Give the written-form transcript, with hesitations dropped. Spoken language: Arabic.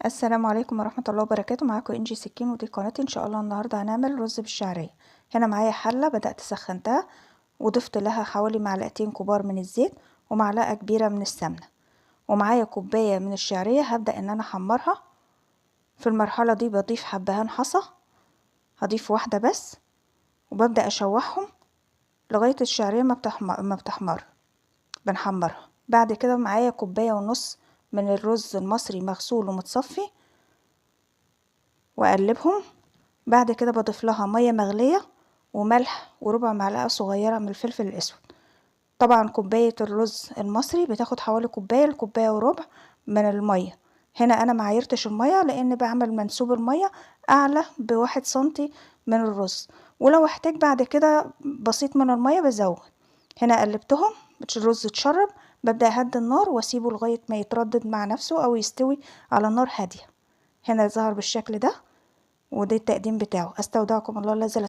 السلام عليكم ورحمة الله وبركاته. معاكم انجي سكين ودي قناتي. ان شاء الله النهارده هنعمل رز بالشعرية. هنا معايا حلة بدأت سخنتها وضفت لها حوالي معلقتين كبار من الزيت ومعلقة كبيرة من السمنة، ومعايا كوباية من الشعرية هبدأ ان انا احمرها. في المرحلة دي بضيف حبهان حصى، هضيف واحدة بس، وببدأ اشوحهم لغاية الشعرية ما بتحمر بنحمرها. بعد كده معايا كوباية ونص من الرز المصري مغسول ومتصفي واقلبهم. بعد كده بضيف لها ميه مغليه وملح وربع معلقه صغيره من الفلفل الاسود. طبعا كوبايه الرز المصري بتاخد حوالي كوبايه لكوبايه وربع من الميه. هنا انا معايرتش الميه لان بعمل منسوب الميه اعلى ب1 سنتي من الرز، ولو احتاج بعد كده بسيط من الميه بزود. هنا قلبتهم، الرز اتشرب، ببدأ اهدي النار واسيبه لغايه ما يتردد مع نفسه او يستوي على نار هاديه. هنا ظهر بالشكل ده، وده التقديم بتاعه. استودعكم الله الذي لا